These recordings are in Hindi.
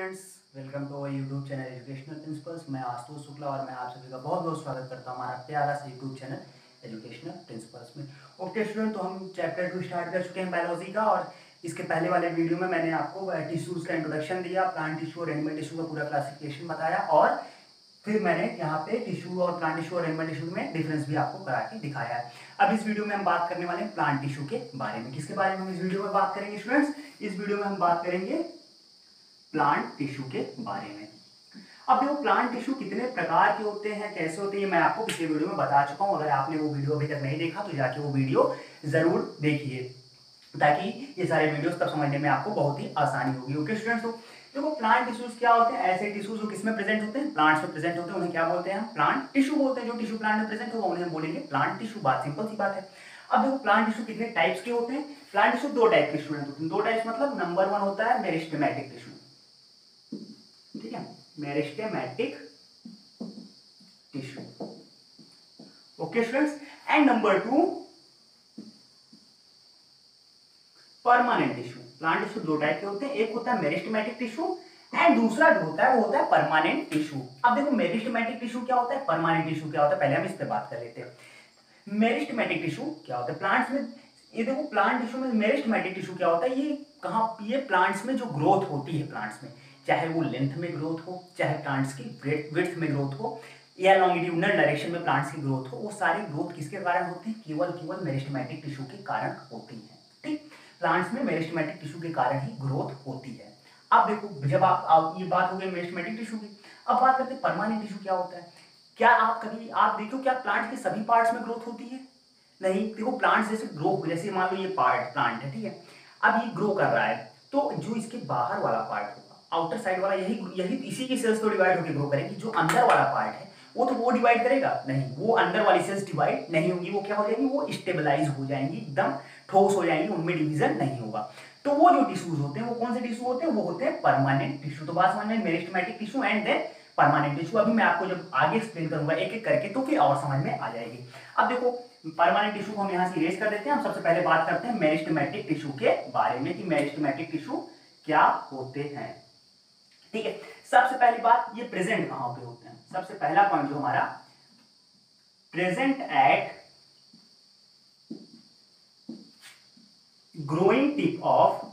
Students, welcome to our YouTube channel educational principles. मैं आशुतोष शुक्ला और मैं आप सभी का बहुत बहुत स्वागत करता हूं हमारा प्यारा सा यूट्यूब चैनल एजुकेशनल प्रिंसिपल्स में। ओके स्टूडेंट, तो हम चैप्टर 2 स्टार्ट कर चुके हैं बायोलॉजी का, और इसके पहले वाले वीडियो में मैंने आपको टिश्यूज का इंट्रोडक्शन दिया, प्लांट टिश्यू और एनिमल टिश्यू का पूरा क्लासिफिकेशन बताया, और फिर मैंने यहाँ पे टिश्यू और प्लांट टिश्यू और एनिमल टिश्यू में डिफरेंस भी आपको करा के दिखाया है। अब इस वीडियो में हम बात करने वाले हैं प्लांट टिश्यू के बारे में। किसके बारे में हम इस वीडियो में बात करेंगे स्टूडेंट्स? इस वीडियो में हम बात करेंगे प्लांट टिश्यू के बारे में। अब देखो, प्लांट टिश्यू कितने प्रकार के होते हैं, कैसे होते हैं, मैं आपको पिछले वीडियो में बता चुका हूं। अगर आपने वो वीडियो अभी तक नहीं देखा तो जाके वो वीडियो जरूर देखिए, ताकि ये सारे वीडियोस तब समझने में आपको बहुत ही आसानी होगी। ओके स्टूडेंट्स, तो देखो प्लांट टिश्यूज क्या होते हैं? ऐसे टिश्यूज जो किसमें प्रेजेंट होते हैं? प्लांट्स में प्रेजेंट होते हैं, उन्हें क्या बोलते हैं? प्लांट टिश्यू बोलते हैं। जो टिश्यू प्लांट में प्रेजेंट होगा उन्हें हम बोलेंगे प्लांट टिश्यू। बात सिंपल सी बात है। अब देखो, प्लांट टिश्यू कितने टाइप्स के होते हैं? प्लांट टिश्यू दो टाइप के स्टूडेंट होते हैं। दो टाइप्स मतलब नंबर 1 होता है मेरिस्टेमेटिक टिश्यू, ठीक है, meristematic tissue. Okay students, and number 2 permanent tissue. Plant tissue दो टाइप के होते हैं, एक होता है मेरिस्टेमेटिक टिश्यू एंड दूसरा जो होता है वो होता है परमानेंट टिश्यू। अब देखो, मेरिस्टेमेटिक टिश्यू क्या होता है, परमानेंट टिश्यू क्या होता है, पहले हम इस पे बात कर लेते हैं। मेरिस्टेमेटिक टिश्यू क्या होता है? प्लांट्स में ये देखो, प्लांट टिश्यू में मेरिस्टेमेटिक टिश्यू क्या होता है? ये कहां, ये प्लांट्स में जो ग्रोथ होती है प्लांट्स में, चाहे वो लेंथ में ग्रोथ हो, चाहे प्लांट्स की विड्थ में ग्रोथ हो, या लॉन्गिट्यूडनल डायरेक्शन में प्लांट्स की ग्रोथ हो, वो सारी ग्रोथ किसके कारण होती है? केवल मेरिस्टेमेटिक टिश्यू के कारण होती है। ठीक, प्लांट्स में मेरिस्टेमेटिक टिश्यू के कारण ही ग्रोथ होती है। अब देखो, जब आप ये बात हो गई मेरिस्टेमेटिक टिश्यू की, अब बात करते हैं परमानेंट टिश्यू क्या होता है। क्या आप कभी आप देखो, क्या प्लांट के सभी पार्ट्स में ग्रोथ होती है? नहीं। देखो, प्लांट्स जैसे ग्रो, जैसे मान लो ये पार्ट प्लांट है, ठीक है, अब ये ग्रो कर रहा है, तो जो इसके बाहर वाला पार्ट होगा, आउटर साइड वाला, यही इसी की सेल्स तो डिवाइड होकर ग्रो करेगी। जो अंदर वाला पार्ट है वो डिवाइड करेगा नहीं, वो अंदर वाली सेल्स डिवाइड नहीं होंगी, वो क्या हो जाएंगी? वो स्टेबलाइज हो जाएंगी, एकदम ठोस हो जाएंगी, उनमें डिवीजन नहीं होगा। तो वो जो टिश्यूज होते हैं वो कौन से टिश्यू होते हैं? वो होते हैं परमानेंट टिश्यू। तो बात समझ में, meristematic tissue and then permanent tissue. अभी मैं आपको जब आगे एक्सप्लेन करूंगा एक एक करके, तो फिर और समझ में आ जाएगी। अब देखो, परमानेंट टिश्यू को हम यहां से इरेज कर देते हैं। हम सबसे पहले बात करते हैं मेरिस्टेमेटिक टिश्यू के बारे में कि मेरिस्टेमेटिक टिश्यू क्या होते हैं। ठीक है, सबसे पहली बात, ये प्रेजेंट कहां पे होते हैं? सबसे पहला पॉइंट जो हमारा, present at growing tip of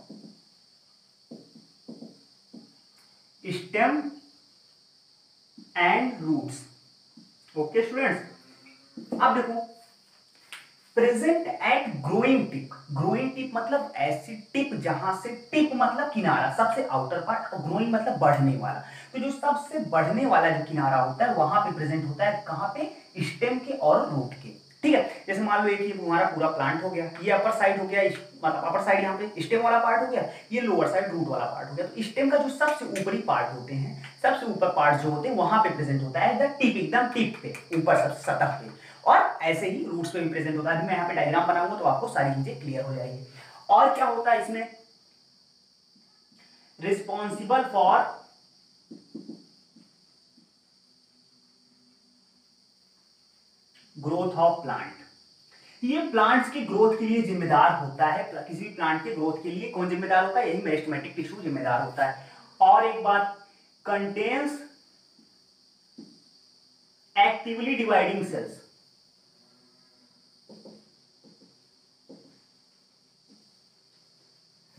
stem and roots. Okay students, अब देखो, present at growing tip. Growing tip मतलब ऐसी टिप जहां से, टिप मतलब किनारा, सबसे आउटर पार्ट, और ग्रोइंग मतलब बढ़ने वाला। तो जो सबसे बढ़ने वाला जो किनारा होता है वहां पे प्रेजेंट होता है, कहां पे? स्टेम के और रूट के। ठीक है, जैसे मान लो एक हमारा पूरा प्लांट हो गया, ये अपर साइड हो गया, मतलब अपर साइड यहाँ पे स्टेम वाला पार्ट हो गया, ये लोअर साइड रूट वाला पार्ट हो गया। तो स्टेम का जो सबसे ऊपरी पार्ट होते हैं, सबसे ऊपर पार्ट जो होते हैं वहां पे प्रेजेंट होता है द टिप, एकदम टिप पे, ऊपर सब सतह पे। और ऐसे ही रूट्स पे भी प्रेजेंट होता है। मैं यहाँ पे डायग्राम बनाऊंगा तो आपको सारी चीजें क्लियर हो जाएगी। और क्या होता है इसमें? Responsible for growth of plant. ये प्लांट्स की ग्रोथ के लिए जिम्मेदार होता है। किसी भी प्लांट के ग्रोथ के लिए कौन जिम्मेदार होता है? यही मेरिस्टेमेटिक टिश्यू जिम्मेदार होता है। और एक बात, contains actively dividing cells,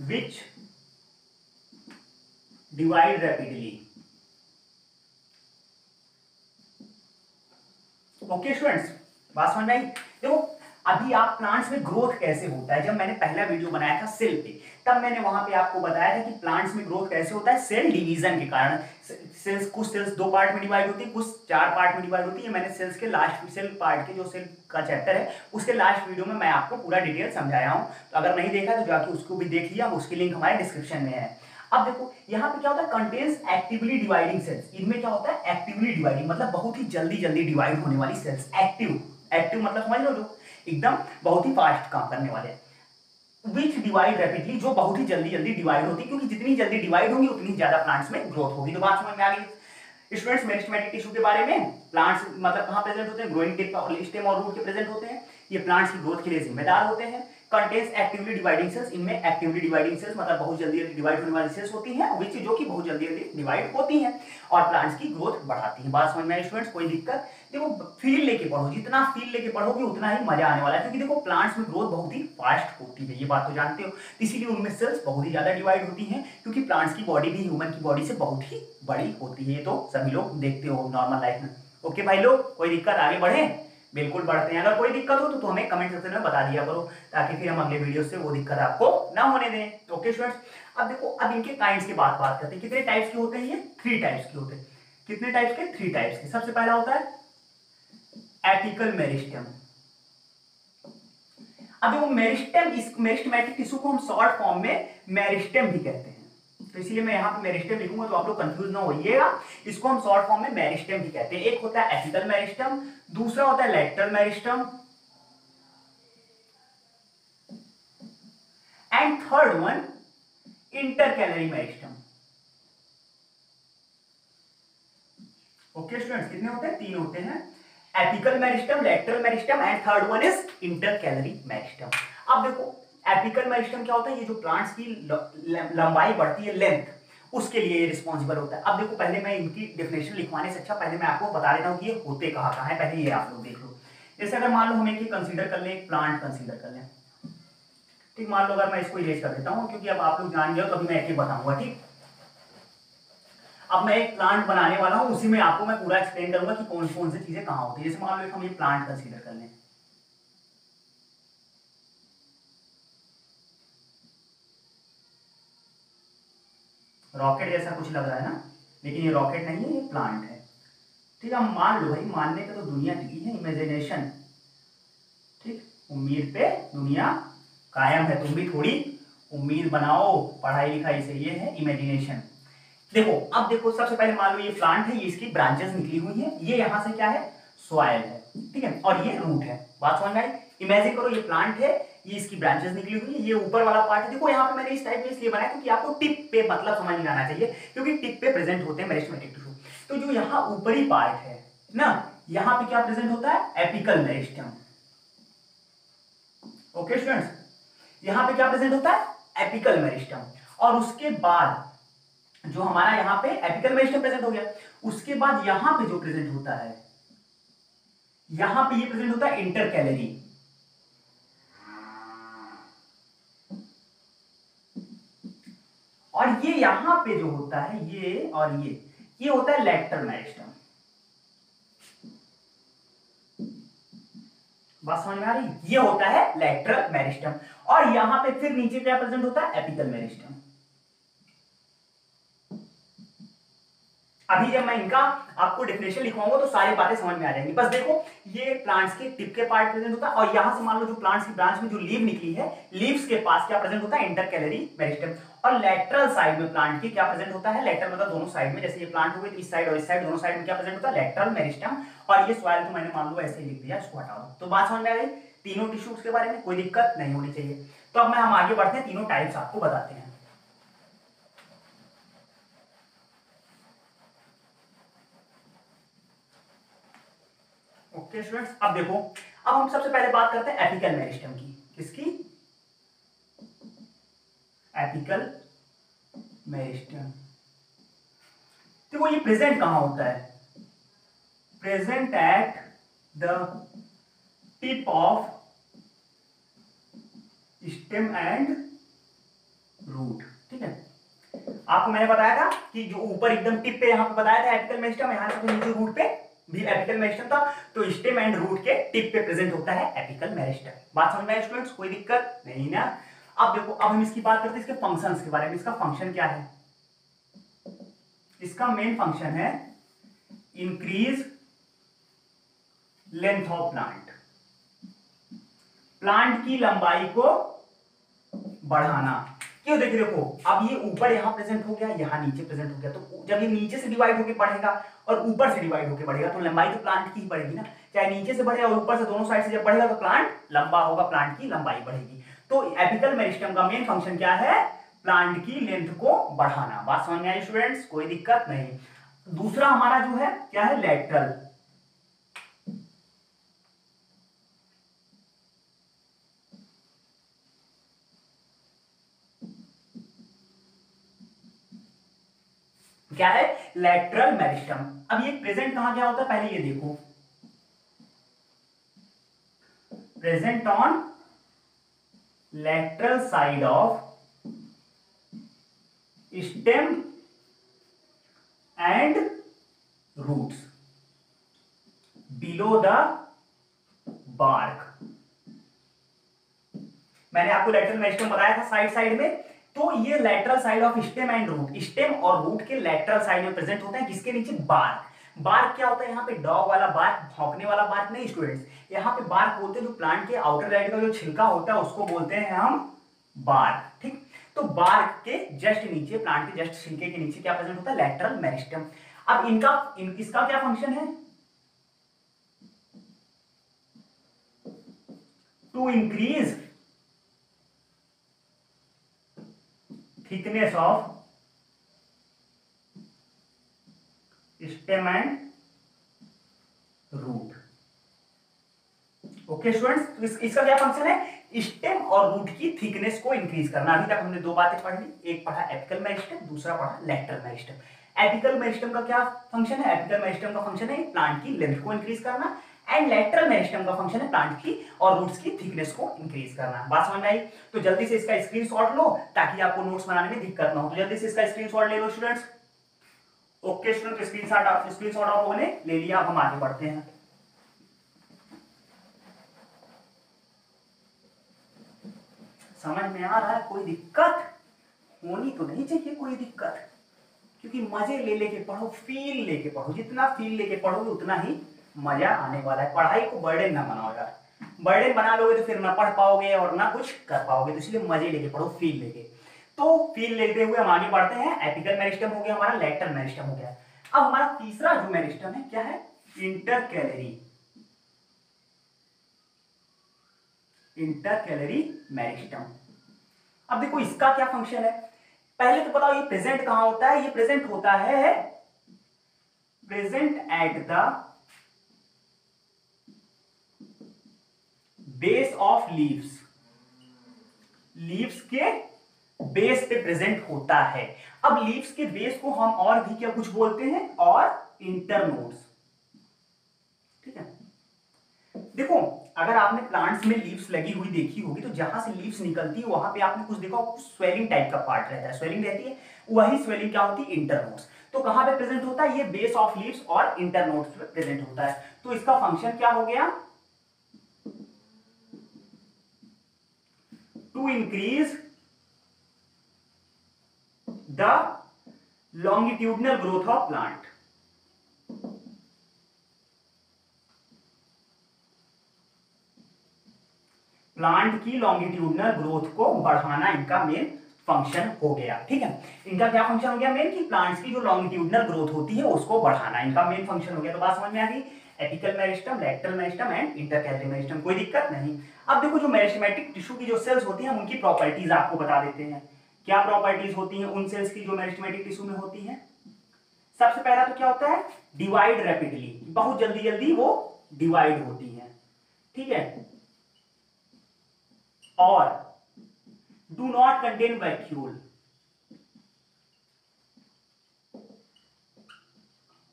which divide rapidly. Okay students, बात समझ में आई? देखो, अभी आप प्लांट्स में ग्रोथ कैसे होता है, जब मैंने पहला वीडियो बनाया था सेल पे, तब मैंने वहां पे आपको बताया था कि प्लांट्स में ग्रोथ कैसे होता है? सेल डिवीजन के कारण। सेल्स, कुछ सेल्स 2 पार्ट में डिवाइड होती है, कुछ 4 पार्ट में डिवाइड होती है। मैंने सेल्स के लास्ट, सेल पार्ट के जो सेल का चैप्टर है उसके लास्ट वीडियो में मैं आपको पूरा डिटेल समझाया हूं। तो अगर नहीं देखा तो जाके उसको भी देख लिया, उसकी लिंक हमारे डिस्क्रिप्शन में है। अब देखो, यहाँ पे क्या होता है? Contains actively dividing cells. इनमें क्या होता है? एक्टिवली डिवाइडिंग मतलब बहुत ही जल्दी जल्दी डिवाइड होने वाली सेल्स। एक्टिव मतलब समझ लो, जो एकदम बहुत ही फास्ट काम करने वाले। विच डिवाइड रैपिडली, जो बहुत ही जल्दी जल्दी डिवाइड होती है, क्योंकि जितनी जल्दी डिवाइड होंगी उतनी ज्यादा प्लांट्स में ग्रोथ होगी। तो बात समझ में आ गई स्टूडेंट्स मेरिस्टेमेटिक टिश्यू के बारे में। प्लांट्स मतलब कहां प्रेजेंट होते हैं? ग्रोइंग टिप और स्टेम और रूट के प्रेजेंट होते हैं। ये प्लांट्स की ग्रोथ के लिए जिम्मेदार होते हैं। कंटेन्स एक्टिवली डिवाइडिंग सेल्स, इनमें एक्टिवली डिवाइडिंग सेल्स मतलब बहुत जल्दी डिवाइड होने वाली सेल्स होती हैं, विच जो कि बहुत जल्दी डिवाइड होती हैं और प्लांट्स की ग्रोथ बढ़ाती हैं। बात समझ में आई स्टूडेंट्स? कोई दिक्कत? देखो फील लेके पढ़ो, जितना फील लेके पढ़ोगे उतना ही मजा आने वाला है, क्योंकि देखो प्लांट्स में ग्रोथ बहुत ही फास्ट होती है, ये बात तो जानते हो, इसीलिए उनमें सेल्स बहुत ही ज्यादा डिवाइड होती हैं, क्योंकि प्लांट्स की बॉडी भी ह्यूमन की बॉडी से बहुत ही बड़ी होती है, ये तो सभी लोग देखते हो नॉर्मल लाइफ में। ओके भाई लोग, कोई दिक्कत? आगे बढ़े? बिल्कुल बढ़ते हैं। अगर कोई दिक्कत हो तो हमें कमेंट सेक्शन में बता दिया करो, ताकि फिर हम अगले वीडियो से वो दिक्कत आपको ना होने दें। ओके स्टूडेंट्स, अब देखो, अब इनके काइंड्स की बात करते हैं। कितने टाइप्स के होते हैं ये? 3 टाइप्स के होते हैं। कितने टाइप्स के? 3 टाइप्स के। सबसे पहला होता है एपिकल मेरिस्टेम। अब देखो मेरिस्टेम, इस मेरिस्टेमेटिक टिश्यू को हम शॉर्ट फॉर्म में मेरिस्टेम भी कहते हैं, तो इसलिए मैं यहाँ पे मेरिस्टेम लिखूंगा तो आप लोग कंफ्यूज ना होइएगा। इसको हम शॉर्ट फॉर्म में मेरिस्टेम भी कहते हैं। एक होता है एपिकल मेरिस्टेम, दूसरा होता है lateral meristem, and third one intercalary meristem. Okay students, कितने होते हैं? 3 होते हैं। Apical meristem, lateral meristem and third one is intercalary meristem. अब देखो एपिकल मेरिस्टेम क्या होता है? ये जो प्लांट्स की लंबाई बढ़ती है, लेंथ, उसके लिए रिस्पॉन्सिबल होता है। अब देखो पहले मैं इनकी डेफिनेशन लिखवाने से अच्छा पहले मैं आपको बता देता हूँ कि ये होते कहाँ है। पहले ये आप लोग देख लो। जैसे अगर मान लो हमें कि कंसीडर कर लें, एक प्लांट कंसीडर कर लें, ठीक। मान लो अगर मैं इसको इरेज कर देता हूँ, क्योंकि अब आप लोग जान गए हो तो अभी मैं एक एक बताऊंगा, ठीक। अब मैं एक प्लांट बनाने वाला हूं, उसी में आपको मैं पूरा एक्सप्लेन करूंगा कि कौन कौन सी चीजें कहां होती है। जैसे मान लो हम ये प्लांट कंसीडर कर लें, रॉकेट जैसा कुछ लग रहा है ना, लेकिन ये रॉकेट नहीं है, ये प्लांट है, ठीक है। अब मान लो भाई, मानने पे तो दुनिया टिकी है, इमेजिनेशन, ठीक। उम्मीद पे दुनिया कायम है, तुम भी थोड़ी उम्मीद बनाओ पढ़ाई लिखाई से, ये है इमेजिनेशन। देखो अब देखो, सबसे पहले मान लो ये प्लांट है, ये इसकी ब्रांचेस निकली हुई है, ये यहां से क्या है? सॉइल है, ठीक है, और ये रूट है। बात समझ में आई? इमेजिन करो ये प्लांट है, ये इसकी ब्रांचेस निकली हुई है, ये ऊपर वाला पार्ट है। देखो यहाँ पे मैंने इस टाइप में इसलिए बनाया क्योंकि आपको टिप पे मतलब समझ में आना चाहिए, क्योंकि टिप पे प्रेजेंट होते हैं मेरिस्टेमेटिक टिश्यू। तो जो यहाँ ऊपरी पार्ट है ना, यहाँ पे क्या प्रेजेंट होता है? Apical meristem. ओके स्टूडेंट्स, यहाँ पे क्या प्रेजेंट होता है? Apical meristem. और उसके बाद जो हमारा यहाँ पे एपिकल मेरिस्टेम प्रेजेंट हो गया, उसके बाद यहाँ पे जो प्रेजेंट होता है, यहाँ पे ये प्रेजेंट होता है इंटरकैलरी। और ये यहाँ पे जो होता है, ये और ये होता है लैटरल मेरिस्टेम। बात समझ में आ रही? ये होता है लैटरल मेरिस्टेम। और यहाँ पे फिर नीचे क्या प्रेजेंट होता है? Apical meristem. अभी जब मैं इनका आपको डेफिनेशन लिखवाऊंगा तो सारी बातें समझ में आ जाएंगी। बस देखो, ये प्लांट्स के टिप के पार्ट प्रेजेंट होता है, और यहां से मान लो जो प्लांट्स की ब्रांच में जो लीव निकली है, लीव्स के पास क्या प्रेजेंट होता है? Intercalary meristem. और लेटरल साइड में प्लांट की क्या प्रेजेंट होता है? लेटरल मतलब दोनों साइड में, जैसे ये प्लांट हो गई तो इस साइड और इस साइड, दोनों साइड में क्या प्रेजेंट होता है? Lateral meristem. और ये सॉइल तो मैंने मान लो ऐसे ही लिख दिया, इसको हटा दो। तो बात समझ में आ गई तीनों टिश्यूज के बारे में? कोई दिक्कत नहीं होनी चाहिए। तो अब हम आगे बढ़ते हैं, तीनों टाइप्स आपको बताते हैं। ओके स्टूडेंट्स, अब देखो, अब हम सबसे पहले बात करते हैं एपिकल मेरिस्टेम की। किसकी? Apical meristem. देखो ये प्रेजेंट कहां होता है? Present at the tip of stem and root, ठीक है। आपको मैंने बताया था कि जो ऊपर एकदम टिप पे यहां पे बताया था एपिकल मेरिस्टेम, यहां से नीचे रूट पे भी एपिकल मेरिस्टेम था, तो स्टेम एंड रूट के टिप पे प्रेजेंट होता है एपिकल मेरिस्टेम। बात समझ में आई स्टूडेंट्स? कोई दिक्कत नहीं ना? अब देखो, अब हम इसकी बात करते हैं इसके फंक्शंस के बारे में। इसका फंक्शन क्या है? इसका मेन फंक्शन है increase length of plant, plant की लंबाई को बढ़ाना। क्यों? देखिए, देखो अब ये ऊपर यहां प्रेजेंट हो गया, यहां नीचे प्रेजेंट हो गया, तो जब ये नीचे से डिवाइड होकर बढ़ेगा और ऊपर से डिवाइड होकर बढ़ेगा, तो लंबाई तो प्लांट की ही बढ़ेगी ना। चाहे नीचे से बढ़े और ऊपर से, दोनों साइड से जब बढ़ेगा तो प्लांट लंबा होगा, प्लांट की लंबाई बढ़ेगी। तो एपिकल मेरिस्टेम का मेन फंक्शन क्या है? प्लांट की लेंथ को बढ़ाना। बात समझ में आई स्टूडेंट्स? कोई दिक्कत नहीं। दूसरा हमारा जो है क्या है? लैटरल। क्या है, लैटरल मेरिस्टम। अब ये प्रेजेंट कहां क्या होता है, पहले ये देखो, present on lateral side of stem and roots below the bark. मैंने आपको लैटरल मेरिस्टम बताया था साइड साइड में, तो ये lateral side of stem and root, stem और रूट के लैटरल साइड में प्रेजेंट होता है, किसके नीचे, बार्क। बार्क क्या होता है, यहाँ पे डॉग वाला बार्क, भौंकने वाला बार्क नहीं स्टूडेंट्स, यहाँ पे बार्क बोलते हैं जो प्लांट के आउटर साइड का जो छिलका होता है उसको बोलते हैं हम बार्क, ठीक। तो बार्क के जस्ट नीचे, प्लांट के जस्ट छिलके के नीचे क्या प्रेजेंट होता है, लैटरल मेरिस्टम। अब इसका क्या फंक्शन है, to increase thickness of stem and root. Okay students, तो इसका क्या फंक्शन है, स्टेम और रूट की थिकनेस को इंक्रीज करना। अभी तक हमने दो बातें पढ़ ली, एक पढ़ा एपिकल मेरिस्टम, दूसरा पढ़ा लैटरल मेरिस्टम। एपिकल मेरिस्टम का क्या फंक्शन है, एपिकल मेरिस्टम का फंक्शन है प्लांट की लेंथ को इंक्रीज करना, एंड लैटरल मेरिस्टम का फंक्शन है प्लांट की और रूट्स की थिकनेस को इंक्रीज करना। बात समझ में आई? तो जल्दी से इसका स्क्रीनशॉट लो ताकि आपको नोट्स बनाने में दिक्कत ना हो। तो जल्दी से इसका स्क्रीनशॉट ले लो स्टूडेंट्स। ओके स्टूडेंट, स्क्रीनशॉट आप लोगों ने ले लिया, अब हम आगे बढ़ते हैं। समझ में आ रहा है? कोई दिक्कत होनी तो नहीं चाहिए कोई दिक्कत, क्योंकि मजे ले लेके पढ़ो, फील लेके पढ़ो। जितना फील लेके पढ़ोगे उतना ही मजा आने वाला है। पढ़ाई को बर्डन ना बनाओ यार, बर्डन बना लोगे तो फिर ना पढ़ पाओगे और ना कुछ कर पाओगे। तो इसलिए मजे लेके पढ़ो, फील लेके। तो फील लेते हुए हम आगे बढ़ते हैं। एपिकल मेरिस्टम हो गया हमारा, लैटरल मेरिस्टम हो गया। अब हमारा तीसरा जो मेरिस्टम है क्या है, इंटरकैलरी। Intercalary meristem. अब देखो इसका क्या फंक्शन है, पहले तो बताओ ये प्रेजेंट कहां होता है। ये प्रेजेंट होता है present at the base of leaves. Leaves के बेस पे प्रेजेंट होता है। अब लीव्स के बेस को हम और भी क्या कुछ बोलते हैं, और इंटरनोड्स, ठीक है। देखो अगर आपने प्लांट्स में लीव्स लगी हुई देखी होगी तो जहां से लीव्स निकलती है वहां पे आपने कुछ देखा होगा, स्वेलिंग टाइप का पार्ट रहता है, स्वेलिंग रहती है। वही स्वेलिंग क्या होती है, इंटरनोड्स। तो कहां पे प्रेजेंट होता है, ये बेस ऑफ लीव्स और इंटरनोड्स पे प्रेजेंट होता है। तो इसका फंक्शन क्या हो गया, to increase the longitudinal growth of plant. Plant की लॉन्गिट्यूडनल ग्रोथ को बढ़ाना इनका मेन फंक्शन हो गया, ठीक है। इनका क्या फंक्शन हो गया मेन, कि प्लांट्स की जो लॉन्गिट्यूडनल ग्रोथ होती है उसको बढ़ाना इनका मेन फंक्शन हो गया। तो बात समझ में आ गई, apical meristem, lateral meristem and intercalary meristem. कोई दिक्कत नहीं। अब देखो जो मेरिस्टेमेटिक टिश्यू की जो सेल्स होती हैं उनकी प्रॉपर्टीज आपको बता देते हैं। क्या प्रॉपर्टीज होती हैं उन सेल्स की जो मेरिस्टेमेटिक टिश्यू में होती हैं। सबसे पहला तो क्या होता है, डिवाइड रैपिडली, बहुत जल्दी जल्दी वो डिवाइड होती है, ठीक है। और डू नॉट कंटेन वैक्यूल।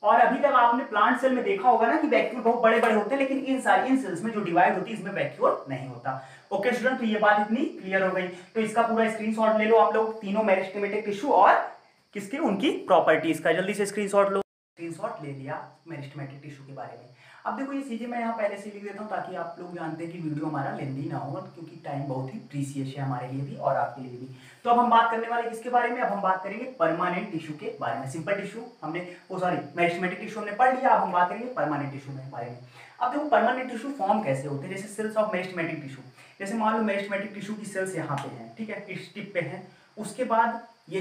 और अभी तक आपने प्लांट सेल में देखा होगा ना कि वैक्यूल बहुत बड़े बड़े होते हैं, लेकिन इन सेल्स में जो डिवाइड होती है इसमें वैक्यूल नहीं होता। ओके स्टूडेंट, तो ये बात इतनी क्लियर हो गई। तो इसका पूरा स्क्रीनशॉट ले लो आप लोग, तीनों मेरिस्टेमेटिक टिश्यू और किसके, उनकी प्रॉपर्टीज का। जल्दी से स्क्रीनशॉट लो। स्क्रीनशॉट ले लिया मेरिस्टेमेटिक टिश्यू के बारे में। अब देखो ये चीजें मैं यहाँ पहले से लिख देता हूँ ताकि आप लोग जानते हैं कि वीडियो हमारा लेंदी ना हो, क्योंकि टाइम बहुत ही प्रीसियस है हमारे लिए भी और आपके लिए भी। तो अब हम बात करने वाले किसके बारे में, अब हम बात करेंगे परमानेंट टिश्यू के बारे में। सिंपल टिश्यू हमने, मेरिस्टेमेटिक टिश्यू हमने पढ़ लिया, अब हम बात करेंगे परमानेंट टिश्यू के बारे में। अब देखो परमानेंट टिश्यू फॉर्म कैसे होते हैं, जैसे सेल्स ऑफ मेरिस्टेमेटिक टिश्यू। जैसे मान लो मेरिस्टेमेटिक टिश्यू की सेल्स यहाँ पे हैं, ठीक है, इस टिप पे है। उसके बाद ये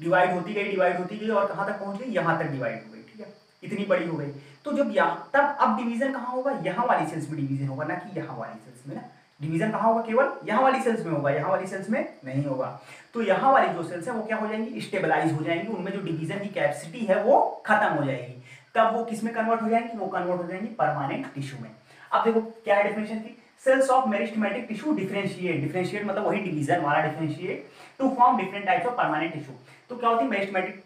डिवाइड होती गई और कहाँ तक पहुंच गई, यहाँ तक डिवाइड हो गई, ठीक है, इतनी बड़ी हो गई। तो जब यहाँ तब अब डिवीजन कहाँ होगा, यहाँ वाली सेल्स में डिवीजन होगा, ना कि यहाँ वाली सेल्स में। ना डिवीजन कहाँ होगा, केवल यहाँ वाली सेल्स में होगा, यहाँ वाली सेल्स में नहीं होगा। तो यहाँ वाली जो सेल्स है वो क्या हो जाएंगी, स्टेबलाइज हो जाएंगी, उनमें जो डिवीजन की कैपेसिटी है वो खत्म हो जाएगी। तब वो किस में कन्वर्ट हो जाएंगी, वो कन्वर्ट हो जाएंगी परमानेंट टिश्यू में। अब देखो क्या है डेफिनेशन की, cells of meristematic tissue differentiate मतलब वही डिवीजन वाला differentiate to form different types of permanent tissue. तो क्या होती है, मेरिस्टेमेटिक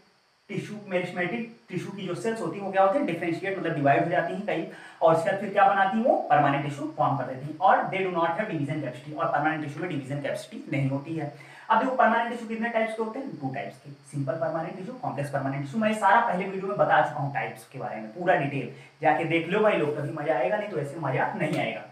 टिश्यू मेरिस्टेमेटिक टिश्यू की जो सेल्स होती है वो क्या होती है, डिफरेंशिएट मतलब डिवाइड हो जाती हैं कई, और इसके बाद फिर क्या बनाती है वो परमानेंट टिश्यू फॉर्म कर देती है, और they do not have division capacity, और परमानेंट टिश्यू में डिवीजन कैपेसिटी नहीं होती है। अब देखो परमानेंट टिश्यू कितने टाइप्स के होते हैं, 2 टाइप्स के, simple permanent tissue, complex permanent tissue. मैं सारा पहले वीडियो में बता चुका हूँ टाइप्स के बारे में, पूरा डिटेल जाके देख लो भाई लोग, कभी मजा आएगा, नहीं तो ऐसे मजा नहीं आएगा।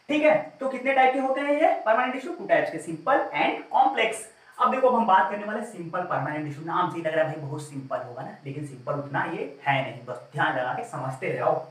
ठीक है, तो कितने टाइप के होते हैं ये परमानेंट टिश्यू, 2 टाइप्स के, सिंपल एंड कॉम्प्लेक्स। अब देखो हम बात करने वाले सिंपल परमानेंट टिश्यू, नाम से ही लग रहा है भाई बहुत सिंपल होगा ना, लेकिन सिंपल उतना ये है नहीं, बस ध्यान लगा के समझते रहो।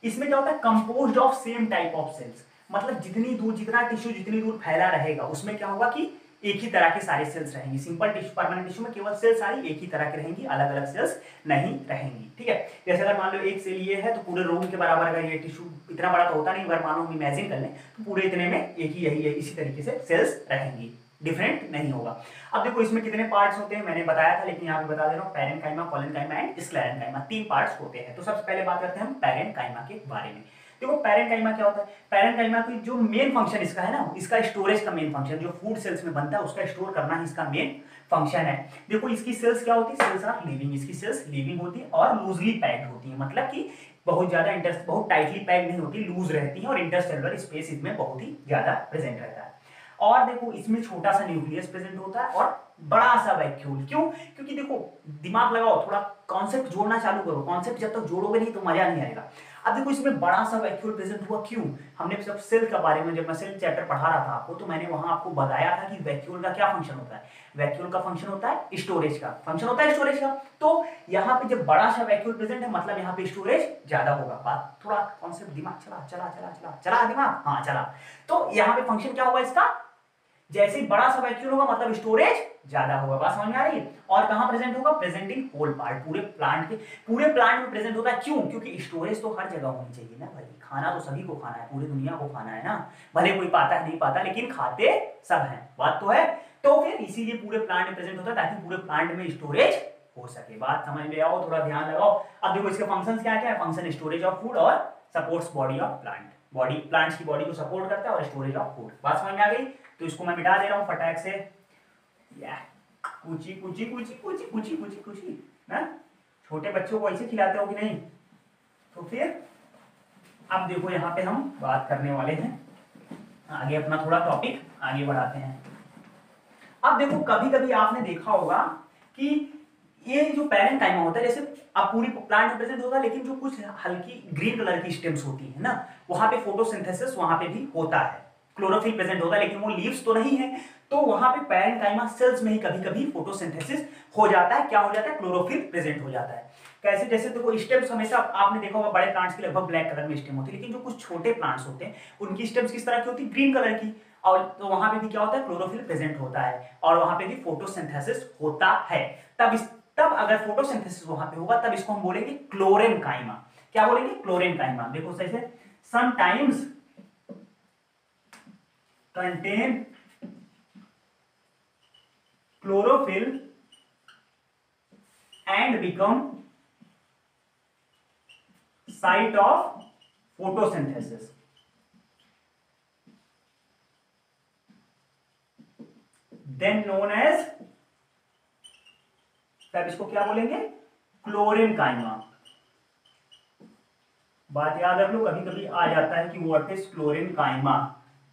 इसमें क्या होता है, composed of same type of cells, मतलब जितनी दूर जितना टिश्यू जितनी दूर फैला रहेगा उसमें क्या होगा कि एक ही तरह के सारे सेल्स रहेंगी। सिंपल टिश्यू परमानेंट टिश्यू में केवल सेल्स सारी एक ही तरह की रहेंगी, अलग अलग सेल्स नहीं रहेंगी। ठीक है, जैसे अगर मान लो एक सेल ये है तो पूरे रूम के बराबर, अगर ये टिश्यू इतना बड़ा तो होता नहीं, अगर मानो हम इमेजिन कर लें तो पूरे इतने में एक ही यही है, इसी तरीके से सेल्स रहेंगी, डिफरेंट नहीं होगा। अब देखो इसमें कितने पार्ट्स होते हैं मैंने बताया था, लेकिन यहाँ पे बता दे रहा हूँ, parenchyma, collenchyma and sclerenchyma, 3 parts होते हैं। तो सबसे पहले बात करते हैं हम पैरेन्काइमा के बारे में। देखो पैरेन्काइमा क्या होता है, पैरेन्काइमा की जो मेन फंक्शन इसका है ना, इसका स्टोरेज का मेन फंक्शन, जो फूड सेल्स में बनता है उसका स्टोर करना ही इसका मेन फंक्शन है। देखो इसकी सेल्स क्या होती है, सेल्स आर लिविंग, इसकी सेल्स लिविंग होती है और लूजली पैक्ड होती है, मतलब कि बहुत ज्यादा बहुत टाइटली पैक्ड नहीं होती, लूज रहती है, और इंटरसेलुलर स्पेस इसमें बहुत ही ज्यादा प्रेजेंट रहता है। और देखो इसमें छोटा सा न्यूक्लियस प्रेजेंट होता है और बड़ा सा वैक्यूल। क्यों, क्योंकि देखो दिमाग लगाओ, थोड़ा कॉन्सेप्ट जोड़ना चालू करो, कॉन्सेप्ट जब तक जोड़ोगे नहीं तो मजा नहीं आएगा। अब देखो इसमें बड़ा सा वैक्यूल प्रेजेंट हुआ, क्यों, हमने जब सेल के बारे में, जब मैं सेल चैप्टर पढ़ा रहा था आपको, तो मैंने वहां आपको बताया था कि वैक्यूल का क्या फंक्शन होता है। वैक्यूल का फंक्शन होता है स्टोरेज का, फंक्शन होता है स्टोरेज का। तो यहाँ पे जब बड़ा सा वैक्यूल प्रेजेंट है मतलब यहाँ पे स्टोरेज ज्यादा होगा। बात थोड़ा कॉन्सेप्ट दिमाग चला दिमाग, हाँ चला। तो यहाँ पे फंक्शन क्या होगा इसका, जैसे ही बड़ा सा वैक्यूल होगा मतलब स्टोरेज ज्यादा होगा। बात समझ में आ रही है। और कहां प्रेजेंट होगा, प्रेजेंटिंग होल पार्ट, पूरे प्लांट में प्रेजेंट होता है। क्यों, क्योंकि स्टोरेज तो हर जगह होनी चाहिए ना भाई, खाना तो सभी को खाना है, पूरी दुनिया को खाना है ना, भले कोई पाता है नहीं पाता, लेकिन खाते सब हैं, बात तो है। तो फिर इसीलिए पूरे प्लांट में प्रेजेंट होता है, ताकि पूरे प्लांट में स्टोरेज हो सके। बात समझ में आओ, थोड़ा ध्यान लगाओ। अब देखो इसके फंक्शंस क्या क्या है, फंक्शन स्टोरेज ऑफ फूड और supports body of plant, body plants की बॉडी को सपोर्ट करता है और स्टोरेज ऑफ फूड। बात समझ में आ गई। तो इसको मैं मिटा दे रहा हूं फटाक से, या कुची कुची कुची कुची कुची कुची कुची ना, छोटे बच्चों को ऐसे खिलाते हो कि नहीं। तो फिर अब देखो यहाँ पे हम बात करने वाले हैं आगे, अपना थोड़ा टॉपिक आगे बढ़ाते हैं। अब देखो कभी कभी आपने देखा होगा कि ये जो पैरेन्काइमा होता है, जैसे अब पूरी प्लांट में प्रेजेंट होता है, लेकिन जो कुछ हल्की ग्रीन कलर की स्टेम्स होती है ना, वहां पे फोटोसिंथेसिस वहां पे भी होता है, क्लोरोफिल प्रेजेंट होता है, लेकिन वो लीव्स तो नहीं है। तो वहां पे पैरेन्काइमा सेल्स में ही कभी कभी फोटोसिंथेसिस हो जाता है। क्या हो जाता है, क्लोरोफिल प्रेजेंट हो जाता है। कैसे, जैसे देखो स्टेम्स हमेशा आपने देखा होगा बड़े प्लांट्स की लगभग ब्लैक कलर में स्टेम होती है, लेकिन जो कुछ छोटे प्लांट्स होते हैं उनकी स्टेम्स किस तरह की होती है, ग्रीन कलर की। और तो वहां पे भी क्या होता है, क्लोरोफिल प्रेजेंट होता है, और वहां पे भी फोटोसिंथेसिस होता है। तब अगर फोटोसिंथेसिस वहां पे होगा तब इसको हम बोलेंगे क्लोरेन्काइमा। क्या बोलेंगे, क्लोरेन्काइमा। देखो जैसे sometimes contain chlorophyll and become site of photosynthesis. Then known as, तब इसको क्या बोलेंगे, क्लोरेन्काइमा। बात याद रख लो, कभी कभी आ जाता है कि व्हाट इज क्लोरेन्काइमा,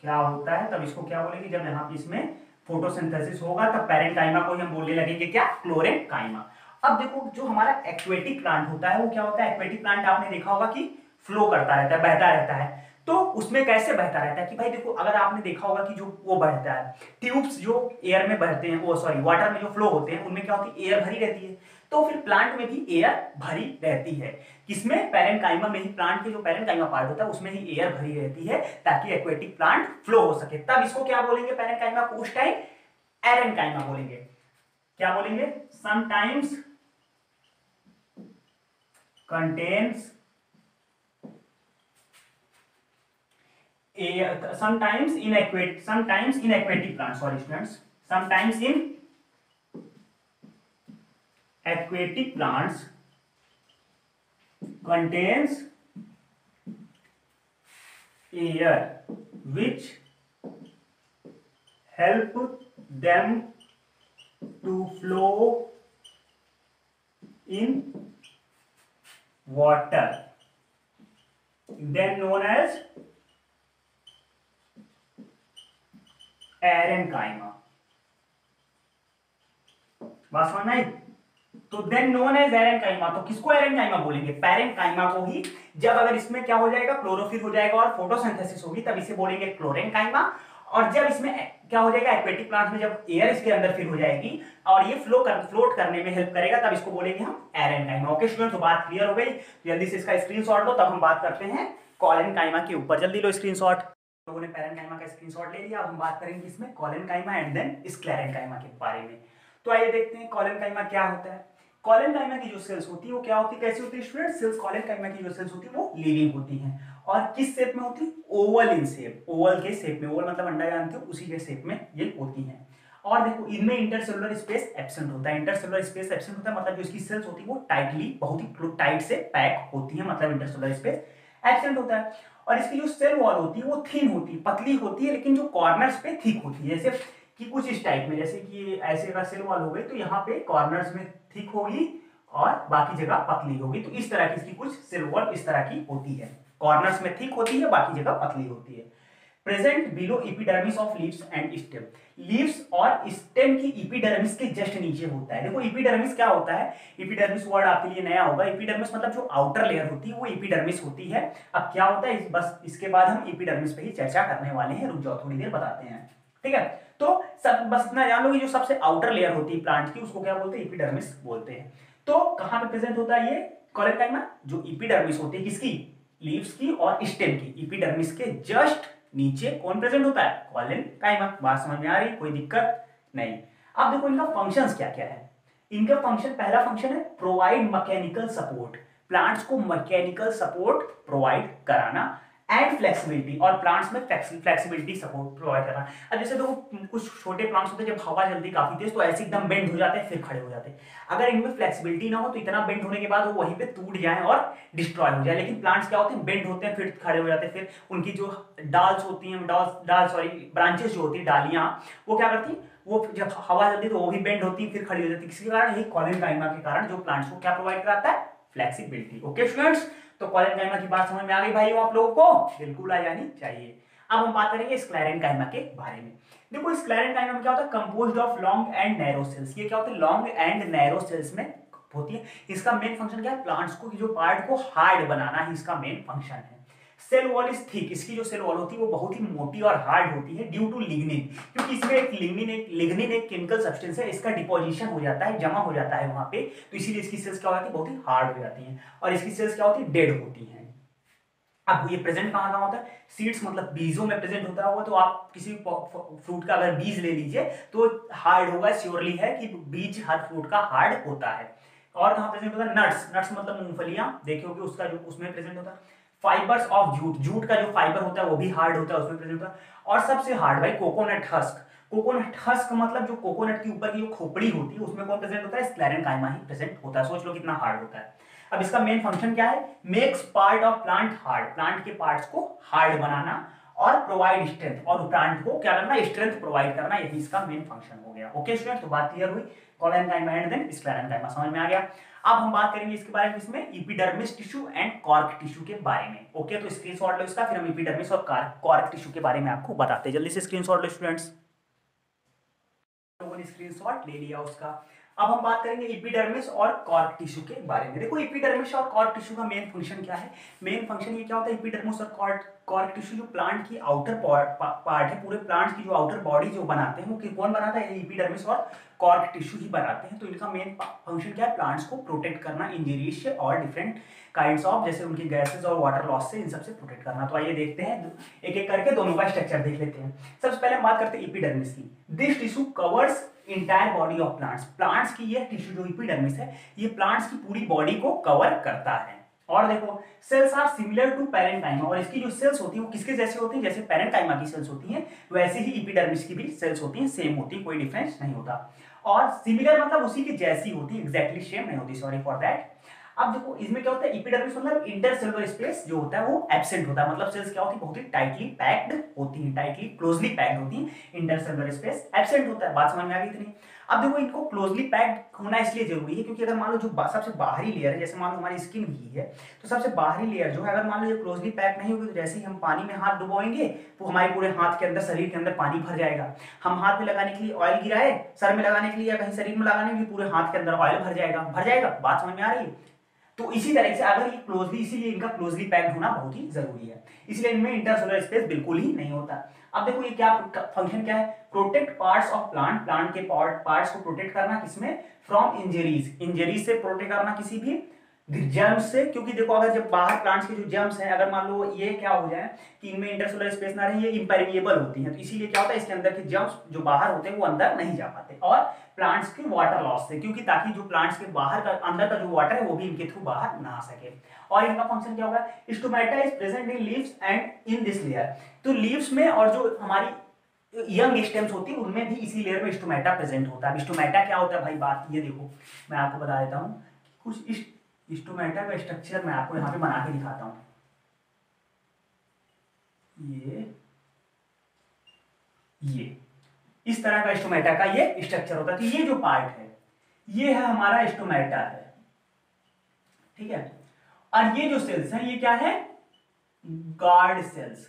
क्या होता है, तब इसको क्या बोलेंगे, जब यहाँ पे इसमें फोटोसिंथेसिस होगा तब पैरेन्काइमा को हम बोलने लगेंगे क्या, क्लोरेन्काइमा। अब देखो जो हमारा एक्वेटिक प्लांट होता है वो क्या होता है, एक्वेटिक प्लांट आपने देखा होगा कि फ्लो करता रहता है, बहता रहता है। तो उसमें कैसे बहता रहता है कि भाई देखो, अगर आपने देखा होगा कि जो वो बहता है, ट्यूब्स जो एयर में बहते हैं, वो सॉरी वाटर में जो फ्लो होते हैं उनमें क्या होती है, एयर भरी रहती है। तो फिर प्लांट में भी एयर भरी रहती है। किसमें, पैरेन्काइमा में ही, प्लांट के जो पैरेन्काइमा पार्ट होता है उसमें ही एयर भरी रहती है, ताकि एक्वेटिक प्लांट फ्लो हो सके। तब इसको क्या बोलेंगे, पैरेन्काइमा को उस टाइम एरेन्काइमा बोलेंगे। क्या बोलेंगे, sometimes contains sometimes in aquatic plants, sorry students, sometimes in aquatic plants contains air which help them to flow in water then known as aerenchyma. बात समझ में आई? तो देन नोन एज एरेनकाइमा, तो किसको एरेनकाइमा बोलेंगे? पैरेनकाइमा को ही। जब अगर इसमें क्या हो जाएगा, क्लोरोफिल हो जाएगा और फोटोसिंथेसिस होगी, तब इसे बोलेंगे क्लोरेनकाइमा। और जब इसमें क्या हो जाएगा, एक्वेटिक प्लांट में जब एयर इसके अंदर फिल हो जाएगी और ये फ्लोट करने में हेल्प करेगा, तब इसको बोलेंगे हम एरेनकाइमा। ओके स्टूडेंट, तो बात क्लियर हो गई। जल्दी से इसका स्क्रीनशॉट लो, तब हम बात करते हैं कॉलेनकाइमा के ऊपर। जल्दी लो स्क्रीनशॉट। लोगों ने पैरेनकाइमा का स्क्रीनशॉट ले लिया। अब हम बात करेंगे इसमें कॉलेनकाइमा एंड देन स्क्लेरेनकाइमा के बारे में। तो आइए देखते हैं कॉलेनकाइमा क्या होता है। कॉलेनकाइमा की जो सेल्स होती है वो क्या होती है, कैसी होती है स्टूडेंट? सेल्स कॉलेनकाइमा की जो सेल्स होती है वो लिविंग होती हैं। और किस शेप में होती है? ओवल इन शेप, ओवल के शेप में। ओवल मतलब अंडा जानते हो, उसी के शेप में ये होती हैं। और देखो इनमें इंटरसेलुलर स्पेस एब्सेंट होता है। इंटरसेलुलर स्पेस एब्सेंट होता है मतलब जो इसकी सेल्स होती है वो टाइटली, बहुत ही टाइट से पैक होती है, मतलब इंटरसेलुलर स्पेस एब्सेंट होता है। और इसकी जो सेल वॉल होती है वो थिन होती है, पतली होती है, लेकिन जो कॉर्नर्स पे थिक होती है। जैसे कि कुछ इस टाइप में, जैसे कि ऐसे का सेल वॉल हो गई, तो यहाँ पे कॉर्नर्स में थिक होगी और बाकी जगह पतली होगी। तो इस तरह की इसकी कुछ सेल वॉल इस तरह की होती है, कॉर्नर्स में थिक होती है, बाकी जगह पतली होती है। Present below epidermis of leaves and stem. Leaves और स्टेम की एपिडर्मिस के जस्ट नीचे होता है। देखो एपिडर्मिस क्या होता है, एपिडर्मिस वर्ड आपके लिए नया होगा। एपिडर्मिस मतलब जो आउटर लेयर होती है वो एपिडर्मिस होती है। अब क्या होता है, बस इसके बाद हम एपिडर्मिस पे ही चर्चा करने वाले हैं, रुक जाओ थोड़ी देर बताते हैं, ठीक है। तो सब बस इतना जान लो कि जो सबसे आउटर लेयर होती है प्लांट की, उसको क्या बोलते हैं? एपिडर्मिस बोलते हैं। तो कहां पे प्रेजेंट होता है ये कॉलेनकाइमा? जो एपिडर्मिस होती है किसकी? लीव्स की और स्टेम की। एपिडर्मिस के जस्ट नीचे कौन प्रेजेंट होता है? कॉलेनकाइमा। बात समझ में आ रही? कोई दिक्कत नहीं। अब देखो इनका फंक्शंस क्या क्या है। इनका फंक्शन, पहला फंक्शन है प्रोवाइड मैकेनिकल सपोर्ट, प्लांट्स को मैकेनिकल सपोर्ट प्रोवाइड कराना, एंड फ्लेक्सिबिलिटी, और प्लांट्स में फ्लेक्सिबिलिटी सपोर्ट प्रोवाइड करना। अब जैसे देखो कुछ छोटे प्लांट्स होते हैं, जब हवा चलती काफी तेज तो ऐसे एकदम बेंड हो जाते हैं, फिर खड़े हो जाते हैं। अगर इनमें फ्लेक्सिबिलिटी ना हो तो इतना बेंड होने के बाद वो वहीं पे टूट जाए और डिस्ट्रॉय हो जाए। लेकिन प्लांट्स क्या होते हैं, बेंड होते हैं फिर खड़े हो जाते हैं। फिर उनकी जो डाल्स होती हैं, ब्रांचेस जो होती है, डालियां, वो क्या करती हैं, वो जब हवा चलती है तो वो भी बेंड होती है फिर खड़ी हो जाती है। किसी कारण, यही कॉलेनकाइमा के कारण, जो प्लांट्स को क्या प्रोवाइड कराता है? फ्लेक्सिबिलिटी। ओके स्टूडेंट्स, तो कॉलेनकाइमा की बात समझ में आ गई भाइयों आप लोगों को? बिल्कुल आ जानी चाहिए। अब हम बात करेंगे स्क्लेरेनकाइमा के बारे में। देखो स्क्लेरेनकाइमा में क्या होता है? Composed of long and narrow cells. ये क्या होता है? लॉन्ग एंड नैरो सेल्स में होती है। इसका मेन फंक्शन क्या है? प्लांट्स को जो पार्ट को हार्ड बनाना ही इसका मेन फंक्शन है। सेल वॉल इज थिक, इसकी जो सेल वॉल होती है वो बहुत ही मोटी और हार्ड होती है ड्यू टू लिग्निन, क्योंकि इसमें एक लिग्निन एक केमिकल सब्सटेंस है, इसका डिपोजिशन हो जाता है, जमा हो जाता है वहां पे, तो इसीलिए इसकी सेल्स क्या हो जाती है? बहुत ही हार्ड हो जाती हैं। और इसकी सेल्स क्या होती है? डेड होती हैं। अब ये प्रेजेंट कहाँ कहाँ होता है? सीड्स मतलब बीजों में प्रेजेंट होता होगा। तो आप किसी फ्रूट का अगर बीज ले लीजिए तो हार्ड होगा, श्योरली है कि बीज हर फ्रूट का हार्ड होता है। और कहाँ प्रेजेंट होता है? नट्स, नट्स मतलब मूंगफलियां, देखोगे उसका जो उसमें प्रेजेंट होता है। फाइबर्स ऑफ जूट, जूट का जो फाइबर होता है वो भी हार्ड होता है, उसमें प्रेजेंट होता है। और सबसे हार्ड भाई कोकोनट हस्क। कोकोनट हस्क मतलब जो कोकोनट के ऊपर की जो खोपड़ी होती है उसमें कौन प्रेजेंट होता है? स्क्लेरेनकाइमा ही प्रेजेंट होता है। सोच लो कितना हार्ड होता है। अब इसका मेन फंक्शन क्या है? Makes part of plant hard, plant के पार्ट्स को हार्ड बनाना और प्रोवाइड स्ट्रेंथ, और प्लांट को क्या करना? स्ट्रेंथ प्रोवाइड करना, यही इसका मेन फंक्शन हो गया। ओके स्टूडेंट, तो बात क्लियर हुई। कॉलेनकाइमा एंड देन स्क्लेरेनकाइमा समझ में आ गया। अब हम बात करेंगे इसके बारे में, इसमें epidermis tissue and cork tissue के बारे में। ओके, तो स्क्रीनशॉट लो इसका, फिर हम एपिडर्मिस और कॉर्क टिश्यू के बारे में आपको बताते हैं। जल्दी से स्क्रीनशॉट लो स्टूडेंट्स। लोगों ने स्क्रीनशॉट ले लिया उसका। अब हम बात करेंगे एपिडर्मिस और कॉर्क टिश्यू के बारे में। देखो एपिडर्मिस और कॉर्क टिश्यू का मेन फंक्शन क्या है? मेन फंक्शन ये क्या होता है? एपिडर्मिस और कॉर्क टिश्यू जो प्लांट की आउटर पार्ट है, पूरे प्लांट की जो आउटर बॉडी जो बनाते हैं वो कौन बनाता है? एपिडर्मिस और कॉर्क टिश्यू ही बनाते हैं। तो इनका मेन फंक्शन क्या है? प्लांट्स को प्रोटेक्ट करना इंजरीज से और डिफरेंट काइंड्स ऑफ, जैसे उनकी गैसेस और वाटर लॉस से, इन सबसे प्रोटेक्ट करना। तो आइए देखते हैं एक एक करके दोनों का स्ट्रक्चर देख लेते हैं। सबसे पहले हम बात करते हैं एपिडर्मिस की। This tissue covers entire body of plants. Plants की ये टिश्यू जो एपिडर्मिस है ये प्लांट्स की पूरी बॉडी को कवर करता है। और देखो cells are similar to parenchyma, और इसकी जो सेल्स होती है वो किसके जैसे होती हैं? जैसे पैरेनकाइमा की सेल्स होती हैं वैसे ही एपिडर्मिस की भी सेल्स होती हैं, सेम होती है, कोई डिफरेंस नहीं होता। और सिमिलर मतलब उसी की जैसी होती है, एग्जैक्टली सेम नहीं होती, सॉरी फॉर दैट। अब देखो इसमें क्या होता है? एपिडर्मिस मतलब इंटरसेलुलर स्पेस जो होता है वो एब्सेंट होता है, मतलब सेल्स क्या होती है? बहुत ही टाइटली पैक्ड होती है, टाइटली क्लोजली पैक्ड होती है, इंटरसेलुलर स्पेस एब्सेंट होता है। बात समझ में आ गई इतनी? अब देखो इनको क्लोजली पैक्ड होना इसलिए जरूरी है क्योंकि अगर मान लो जो सबसे बाहरी लेयर है, जैसे मान लो हमारी स्किन ही है, तो सबसे बाहरी लेयर जो है अगर मान लो ये क्लोजली पैक नहीं होगी तो जैसे ही हम पानी में हाथ डुबोएंगे तो हमारे पूरे हाथ के अंदर, शरीर के अंदर पानी भर जाएगा। हम हाथ में लगाने के लिए ऑयल गिराए, सर में लगाने के लिए या कहीं शरीर में लगाने के लिए, पूरे हाथ के अंदर ऑयल भर जाएगा। भर जाएगा, बात समझ में आ रही है? तो इसी तरह से अगर ये क्लोजली, इसीलिए इनका क्लोजली पैक्ड होना बहुत ही जरूरी है, इसलिए इनमें इंटरसेलुलर स्पेस बिल्कुल ही नहीं होता। अब देखो ये क्या फंक्शन क्या है, protect parts of plant, plant के पार्ट्स को प्रोटेक्ट करना, किसमें, फ्रॉम इंजरीज, इंजरीज से प्रोटेक्ट करना किसी भी जर्म्स से, क्योंकि देखो अगर जब बाहर प्लांट्स के जो जर्म्स हैं, अगर मान लो ये क्या हो जाए कि इनमें इंटरसेलुलर स्पेस ना रहे, ये इम्पेरिमेबल होती हैं, तो इसीलिए क्या होता है इसके अंदर के जर्म्स जो बाहर होते हैं वो अंदर नहीं जा पाते, और प्लांट्स के वाटर लॉस से, क्योंकि ताकि जो प्लांट्स के बाहर का, अंदर का जो वाटर है वो भी इनके थ्रू बाहर ना आ सके। और इनका फंक्शन क्या होगा, stomata is present in leaves and in this layer, तो लीव्स में और जो हमारी यंग स्टेम्स होती है उनमें भी इसी लेयर में स्टोमेटा प्रेजेंट होता है। स्टोमेटा क्या होता है भाई, बात ये देखो मैं आपको बता देता हूँ, कुछ इस स्टोमेटा का स्ट्रक्चर मैं आपको यहाँ पे बना के दिखाता हूँ। ये इस तरह का स्टोमेटा का ये स्ट्रक्चर होता है। तो ये जो पार्ट है ये है हमारा स्टोमेटा है, ठीक है। और ये जो सेल्स हैं ये क्या है, गार्ड सेल्स।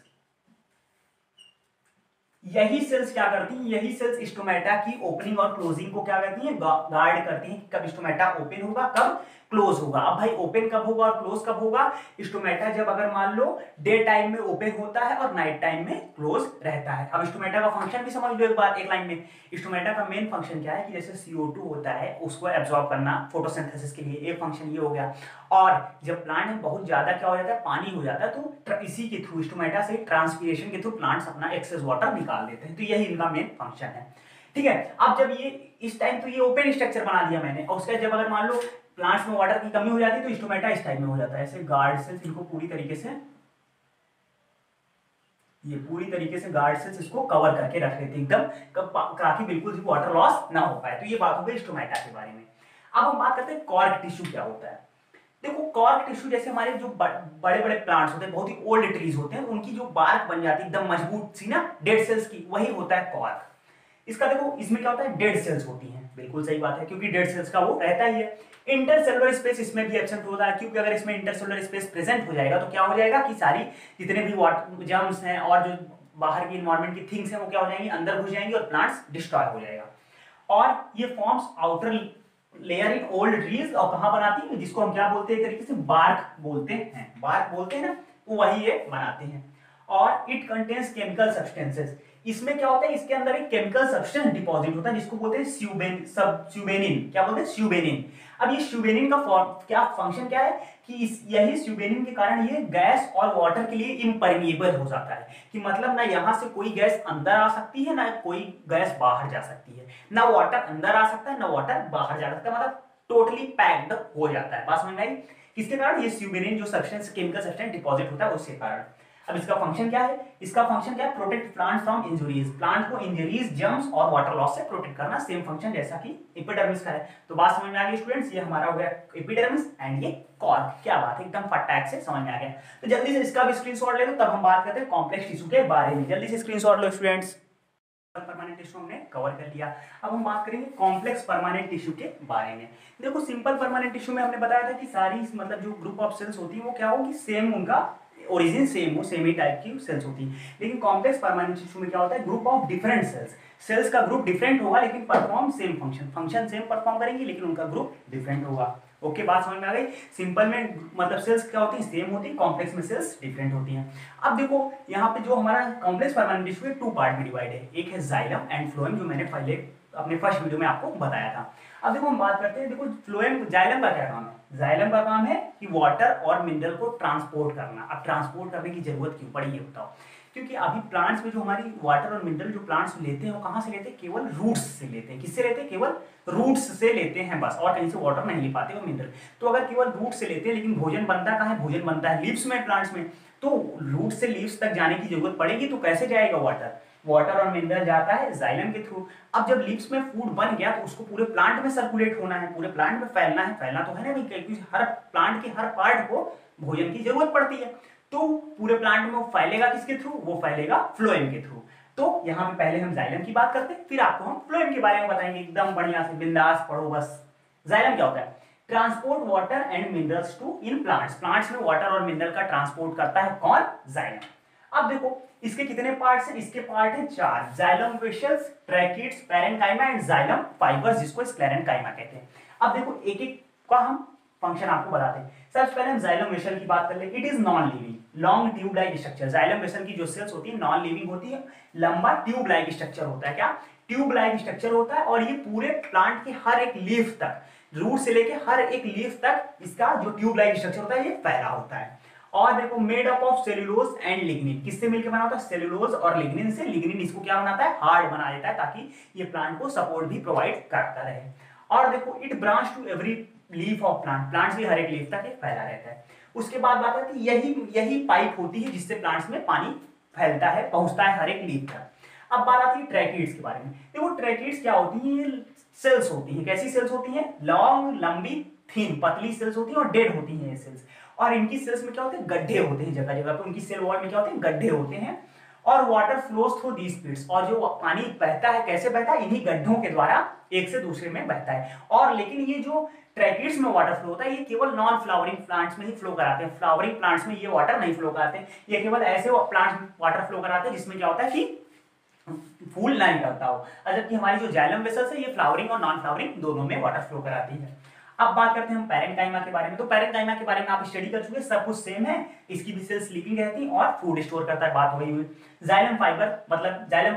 यही सेल्स क्या करती हैं, यही सेल्स स्टोमेटा की ओपनिंग और क्लोजिंग को क्या करती हैं, गार्ड करती हैं। कब स्टोमेटा ओपन होगा, कब क्लोज होगा। अब भाई ओपन कब होगा और क्लोज कब होगा, स्टोमेटा जब अगर मान लो डे टाइम में ओपन होता है और नाइट टाइम में क्लोज रहता है। अब स्टोमेटा का फंक्शन भी समझ लो एक बार, एक लाइन में। स्टोमेटा का मेन फंक्शन क्या है कि जैसे CO2 होता है उसको एब्जॉर्ब करना फोटोसिंथेसिस के लिए, एक फंक्शन ये हो गया। और जब प्लांट में बहुत ज्यादा क्या हो जाता है, पानी हो जाता है, तो इसी के थ्रू, स्टोमेटा से ट्रांसपीरेशन के थ्रू प्लांट्स अपना एक्सेस वाटर निकाल देते हैं। तो यही इनका मेन फंक्शन है, ठीक है। अब जब ये इस टाइम तो ये ओपन स्ट्रक्चर बना दिया मैंने, और उसके जब अगर मान लो प्लांट्स में वाटर की कमी हो जाती है तो स्टोमेटा इस टाइप में हो जाता है, ऐसे गार्ड सेल्स इनको पूरी तरीके से, ये पूरी तरीके से गार्ड सेल्स इसको कवर करके रख लेते हैं एकदम, ताकि बिल्कुल भी वाटर लॉस ना हो पाए। तो ये बात हो गई स्टोमेटा के बारे में। अब हम बात करते हैं कॉर्क टिश्यू क्या होता है। देखो कॉर्क टिश्यू जैसे हमारे जो बड़े बड़े प्लांट्स होते हैं, बहुत ही ओल्ड ट्रीज होते हैं, उनकी जो बार्क बन जाती है एकदम मजबूत सी ना, डेड सेल्स की, वही होता है कॉर्क। इसका देखो इसमें क्या होता है, डेड सेल्स होती हैं, बिल्कुल सही बात है, क्योंकि डेड सेल्स का वो रहता ही है। इंटरसेलुलर स्पेस इसमें भी एब्सेंट होता है, क्योंकि अगर इसमें इंटरसेलुलर स्पेस प्रेजेंट हो जाएगा तो क्या हो जाएगा कि सारी जितने भी वाटर जर्म्स हैं और जो बाहर की एनवायरनमेंट की थिंग्स हैं वो क्या हो जाएंगी, अंदर घुस जाएंगी और प्लांट्स डिस्ट्रॉय हो जाएगा। और ये forms outer layer in old trees, और कहां बनाती है, जिसको हम क्या बोलते हैं, एक तरीके से बार्क बोलते हैं, बार्क बोलते हैं ना, तो वही ये बनाते हैं। और इट कंटेन्स केमिकल सब्सटेंसेस, इसमें क्या होता है, इसके अंदर एक केमिकल सब्सटेंस डिपॉजिट होता है जिसको बोलते हैं स्यूबेनिन। क्या बोलते हैं, स्यूबेनिन। अब ये स्यूबेनिन का क्या फंक्शन क्या है कि यही स्यूबेनिन के कारण ये गैस और वाटर के लिए इम्परमिएबल हो जाता है, कि मतलब ना यहाँ से कोई गैस अंदर आ सकती है ना कोई गैस बाहर जा सकती है, ना वाटर अंदर आ सकता है ना वाटर बाहर जा सकता है, मतलब टोटली पैक्ड हो जाता है। बात समझ में आई? किसके कारण, ये स्यूबेनिन जो सब्सटेंस, केमिकल सब्सटेंस डिपॉजिट होता है उसके कारण। अब इसका फंक्शन क्या है, इसका फंक्शन क्या है, protect plant from injuries, plant को इंजरीज, जर्म्स और वाटर लॉस से प्रोटेक्ट करना, सेम फंक्शन जैसा कि एपिडर्मिस का है। तो बात समझ में आ गई स्टूडेंट्स, ये हमारा हो गया एपिडर्मिस एंड ये कॉर्क। क्या बात है, एकदम फटाक से समझ में आ गया। तो जल्दी से इसका भी स्क्रीनशॉट ले लो, तब हम बात करते हैं कॉम्प्लेक्स टिश्यू के बारे में। जल्दी से स्क्रीनशॉट लो स्टूडेंट्स। परमानेंट टिश्यू हमने कवर कर लिया, अब हम बात करेंगे कॉम्प्लेक्स परमानेंट टिश्यू के बारे में। देखो सिंपल परमानेंट टिश्यू में हमने बताया था कि सारी मतलब जो ग्रुप ऑफ सेल्स होती है वो क्या होगी, सेम, उनका ओरिजिन सेम हो, सेम ही टाइप की सेल्स होती है। लेकिन कॉम्प्लेक्स परमानेंट टिश्यू में क्या होता है, group of different cells, cells का ग्रुप डिफरेंट होगा लेकिन perform same function same perform करेंगे लेकिन उनका ग्रुप डिफरेंट होगा। ओके, बात समझ में आ गई। सिंपल में मतलब सेल्स क्या होती है, सेम होती है, कॉम्प्लेक्स में सेल्स डिफरेंट होती हैं। अब देखो यहाँ पे जो हमारा कॉम्प्लेक्स परमानेंट टिश्यू है 2 पार्ट में डिवाइड है, एक है जाइलम एंड फ्लोएम, जो मैंने पहले अपने फर्स्ट वीडियो में आपको बताया था। अब देखो हम बात करते हैं, देखो फ्लोएम, जाइलम का क्या काम है, जाइलम का काम है कि वाटर और मिनरल को ट्रांसपोर्ट करना। अब ट्रांसपोर्ट करने की जरूरत क्यों पड़ी ये बताओ, क्योंकि अभी प्लांट्स में जो हमारी वाटर और मिनरल जो प्लांट्स लेते हैं वो कहाँ से लेते हैं, केवल रूट्स से लेते हैं। किससे लेते हैं, केवल रूट्स से लेते हैं बस, और कहीं से वाटर नहीं ले पाते वो मिनरल। तो अगर केवल रूट से लेते हैं, लेकिन भोजन बनता कहाँ है, भोजन बनता है लीव्स में, प्लांट्स में, तो रूट से लीव्स तक जाने की जरूरत पड़ेगी, तो कैसे जाएगा वाटर, वाटर और मिनरल जाता है जाइलम के थ्रू। अब जब लीव्स में फूड बन गया तो उसको पूरे प्लांट में सर्कुलेट होना है, पूरे प्लांट में फैलना है, फैलना तो है ना भाई, क्योंकि हर प्लांट के हर पार्ट को भोजन की जरूरत पड़ती है, तो पूरे प्लांट में वो फैलेगा किसके थ्रू, वो फैलेगा फ्लोएम के थ्रू। तो यहाँ पे पहले हम जाइलम की बात करते हैं, फिर आपको हम फ्लोएम के बारे में बताएंगे। एकदम बढ़िया से बिंदास पढ़ो बस। जाइलम क्या होता है? Transport water and minerals to in plants. Plants में वाटर और मिनरल का ट्रांसपोर्ट करता है कौन? जाइलम। अब देखो इसके कितने पार्ट्स हैं? इसके पार्ट हैं 4। Xylem vessels, tracheids, parenchyma and xylem fibres, जिसको स्क्लेरेन्काइमा कहते हैं। अब देखो एक एक का हम फंक्शन आपको बताते हैं। सबसे पहले हम जाइलम वेसल की बात कर ले। It is non living long tube like structure. Xylem vessel की जो सेल्स होती है नॉन लिविंग होती है, लंबा ट्यूब लाइक स्ट्रक्चर होता है। क्या? ट्यूब लाइक स्ट्रक्चर होता है। और ये पूरे प्लांट के हर एक लीफ तक, रूट से लेके हर एक लीफ तक इसका जो ट्यूब लाइक स्ट्रक्चर होता है ये फैला होता है। और देखो made up of cellulose and lignin. किससे मिलकर बना होता है? सेल्यूलोज और लिग्निन से। लिग्निन इसको क्या बनाता है? हार्ड बना देता है, ताकि ये प्लांट को सपोर्ट भी प्रोवाइड करता रहे। और देखो it branch to every leaf of plant. Plants भी हर एक लीफ तक फैला रहता है। उसके बाद बात है कि यही पाइप होती है जिससे प्लांट्स में पानी फैलता है, पहुंचता है हर एक लीफ तक। अब बात आती है ट्रैकिड्स के बारे में। देखो ट्रैकिड्स क्या होती है? सेल्स होती है। कैसी सेल्स होती है? लॉन्ग, लंबी, थिन, पतली सेल्स होती है और डेड होती है ये सेल्स। और इनकी सेल्स में क्या होते हैं? गड्ढे होते हैं जगह जगह पे। उनकी सेल वॉल में क्या होते हैं? गड्ढे होते हैं। और water flows through these pits. और जो पानी बहता है कैसे बहता है? इन्हीं गड्ढों के द्वारा एक से दूसरे में बहता है। और लेकिन ये जो ट्रैकिड्स में वाटर फ्लो होता है ये केवल नॉन फ्लावरिंग प्लांट्स में ही फ्लो कराते हैं। फ्लावरिंग प्लांट्स में ये वाटर नहीं फ्लो कराते हैं। ये केवल ऐसे प्लांट्स वाटर फ्लो कराते हैं जिसमें क्या होता है कि फूल नहीं करता हो। जबकि हमारी जो जाइलम वेसल्स है ये फ्लावरिंग और नॉन फ्लावरिंग दोनों में वाटर फ्लो कराती है। अब बात करते हैं हम पैरेन्काइमा के बारे में। तो पैरेन्काइमा के बारे में आप स्टडी कर चुके, सब कुछ सेम है। इसकी भी सेल्स स्लीपिंग रहती है और फूड स्टोर करता है, बात वही हुई। जाइलम फाइबर मतलब जाइलम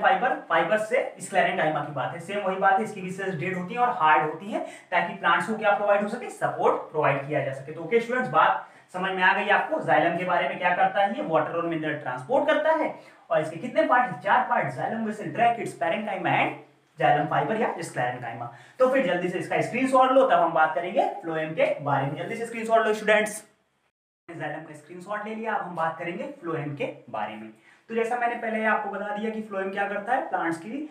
फाइबर से स्क्लेरेन्काइमा की बात है, सेम वही बात है। इसकी भी सेल्स डेड होती है और हार्ड होती है, ताकि प्लांट्स को क्या प्रोवाइड हो सके? सपोर्ट प्रोवाइड किया जा सके। तो ओके स्टूडेंट्स, बात समझ में आ गई आपको? जाइलम के बारे में क्या करता है? ये वाटर और मिनरल ट्रांसपोर्ट करता है। और इसके कितने पार्ट हैं? 4 part. Xylem vessel, tracheids, parenchyma and xylem fibre या स्क्लेरेन्काइमा। तो फिर जल्दी से इसका स्क्रीनशॉट लो, तब हम बात करेंगे फ्लोएम के बारे में। जल्दी से स्क्रीनशॉट लो स्टूडेंट्स। जाइलम का स्क्रीनशॉट ले लिया, अब हम बात करेंगे फ्लोएम के बारे में। तो जैसा मैंने पहले आपको बता दिया कि फ्लोएम क्या करता है? प्लांट्स की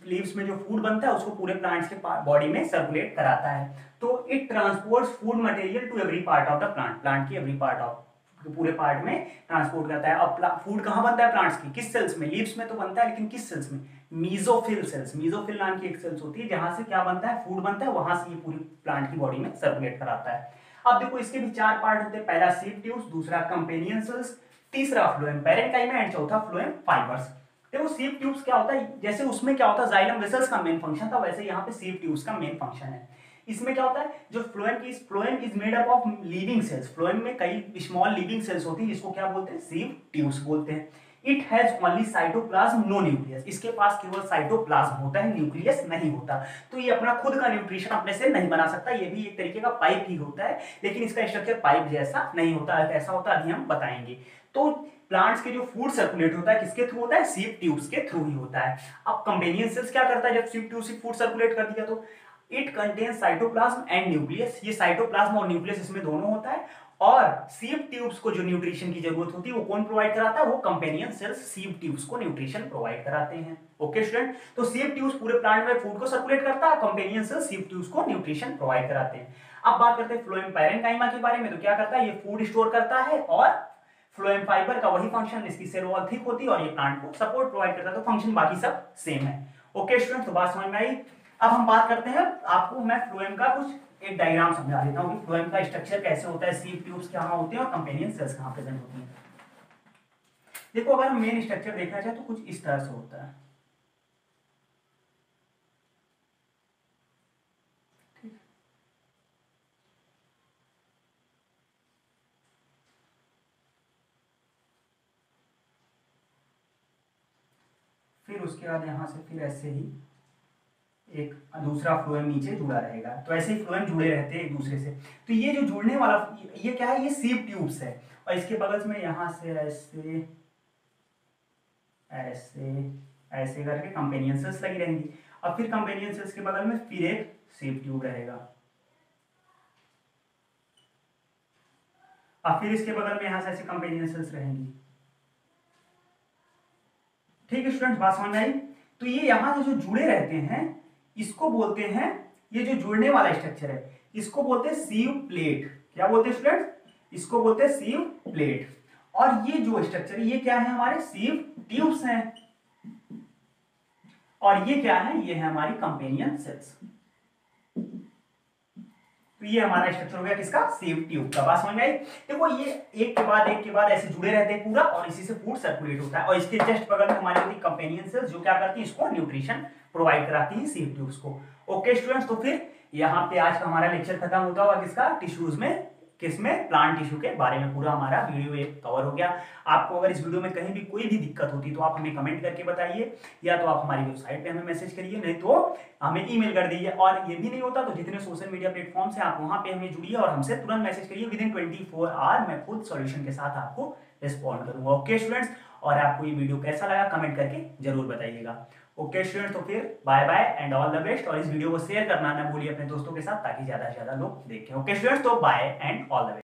लीव्स में जो फूड बनता है उसको पूरे प्लांट्स के बॉडी में सर्कुलेट कराता है। तो it transports food material to every part of the plant. Plant की एवरी पार्ट ऑफ पूरे पार्ट में ट्रांसपोर्ट करता है। अब फूड कहाँ बनता है प्लांट्स की? किस सेल्स में? लीव्स में तो बनता है, लेकिन किस सेल्स में? Mesophyll cells. मीजोफिल नाम की एक सेल्स होती है जहां से क्या बनता है? फूड बनता है। वहां से ये पूरी प्लांट की बॉडी में सर्कुलेट कराता है। अब देखो इसके भी 4 पार्ट होते हैं। पहला सीड ट्यूब्स, दूसरा कंपेनियन सेल्स, तीसरा फ्लोएम पैरेन्काइमा एंड चौथा फ्लोएम फाइबर्स। देखो सीड ट्यूब्स क्या होता है? जैसे उसमें क्या होता है? जाइलम वेसल्स का मेन फंक्शन था, वैसे यहाँ पे सीड ट्यूब्स का मेन फंक्शन है। इसमें क्या होता है? जो phloem is made up of living cells. Phloem में कई स्मॉल लिविंग सेल्स होती है, जिसको क्या बोलते हैं? सीड ट्यूब्स बोलते हैं। It has only cytoplasm, no nucleus. इसके पास केवल साइटोप्लाज्म होता है, न्यूक्लियस नहीं होता। तो ये अपना खुद का न्यूट्रिशन अपने से नहीं बना सकता। ये भी एक तरीके का पाइप ही होता है, लेकिन इसका स्ट्रक्चर पाइप जैसा नहीं होता है। कैसा होता है अभी हम बताएंगे। तो प्लांट्स के जो फूड सर्कुलेट होता है किसके थ्रू होता है? सीड ट्यूब्स के थ्रू ही होता है। अब कंपेनियन सेल्स क्या करता है? जब सीड ट्यूब से फूड सर्कुलेट कर दिया तो it contains cytoplasm and nucleus. ये साइटोप्लाज्म और न्यूक्लियस इसमें दोनों होता है। और सीड ट्यूब्स को जो न्यूट्रिशन की जरूरत होती है वो कौन प्रोवाइड कराता है? वो कंपेनियन सेल्स सीड ट्यूब्स को न्यूट्रिशन प्रोवाइड कराते हैं। ओके स्टूडेंट, तो सीड ट्यूब्स पूरे प्लांट में फूड को सर्कुलेट करता है, कंपेनियन सेल्स सीड ट्यूब्स को न्यूट्रिशन प्रोवाइड कराते हैं। अब बात करते हैं फ्लोएम पैरेन्काइमा के बारे में। तो क्या करता है? ये फूड स्टोर करता है। और फ्लोएम फाइबर का वही फंक्शन, इसकी सेल वॉल थिक होती है और ये प्लांट को सपोर्ट प्रोवाइड करता है। तो फंक्शन बाकी सब सेम है। ओके स्टूडेंट, तो बात समझ में आई। अब हम बात करते हैं, आपको मैं फ्लोएम का कुछ एक डायग्राम समझा देता हूँ कि फ्लोएम का स्ट्रक्चर कैसे होता है, सीड ट्यूब्स कहाँ होते हैं और कंपेनियन सेल्स कहाँ प्रेजेंट होती हैं। देखो अगर हम मेन स्ट्रक्चर देखना चाहे तो कुछ इस तरह से होता है। फिर उसके बाद यहाँ से फिर ऐसे ही एक दूसरा फ्लोएम नीचे जुड़ा रहेगा। तो ऐसे ही फ्लोएम जुड़े रहते हैं एक दूसरे से। तो ये जो जुड़ने वाला ये क्या है? ये सीड ट्यूब्स है। और इसके बगल में यहाँ से ऐसे ऐसे ऐसे करके कंपेनियन सेल्स लगी रहेंगी। और फिर कंपेनियन सेल्स के बगल में फिर एक सीड ट्यूब रहेगा। और फिर इसके बगल में यहाँ से ऐसे कंपेनियन सेल्स रहेंगी। ठीक है स्टूडेंट, बात समझ में आई। तो ये यहाँ से जो जुड़े रहते हैं इसको बोलते हैं, ये जो जुड़ने वाला स्ट्रक्चर है इसको बोलते हैं सीव प्लेट। क्या बोलते हैं स्टूडेंट? इसको बोलते हैं सीव प्लेट। और ये जो स्ट्रक्चर है ये क्या है? हमारे सीव ट्यूब्स हैं। और ये क्या है, ये है हमारी कंपेनियन सेल्स। तो ये हमारा स्ट्रक्चर हो गया किसका, सेव ट्यूब का। बात समझ में आई। देखो ये एक के बाद ऐसे जुड़े रहते हैं पूरा, और इसी से फूड सर्कुलेट होता है। और इसके जस्ट बगल में हमारी होती है कंपेनियन सेल्स, जो क्या करती है, इसको न्यूट्रिशन प्रोवाइड कराती है सेव ट्यूब्स को। ओके स्टूडेंट्स, तो फिर यहाँ पे आज का हमारा लेक्चर खत्म होता हुआ किसका, टिश्यूज में, किसमें, प्लांट टिश्यू के बारे में पूरा हमारा वीडियो एक कवर हो गया। आपको अगर इस वीडियो में कहीं भी कोई भी दिक्कत होती तो आप हमें कमेंट करके बताइए, या तो आप हमारी वेबसाइट पे हमें मैसेज करिए, नहीं तो हमें ईमेल कर दीजिए। और ये भी नहीं होता तो जितने सोशल मीडिया प्लेटफॉर्म्स हैं आप वहां पे हमें जुड़िए और हमसे तुरंत मैसेज करिए। विद इन 24 आवर मैं खुद सॉल्यूशन के साथ आपको रिस्पॉन्ड करूंगा। ओके स्टूडेंट्स, और आपको ये वीडियो कैसा लगा कमेंट करके जरूर बताइएगा। ओके स्टूडेंट्स, तो फिर bye bye and all the best. और इस वीडियो को शेयर करना ना भूलिए अपने दोस्तों के साथ, ताकि ज्यादा से ज्यादा लोग देखें। ओके स्टूडेंट्स, तो bye and all the best.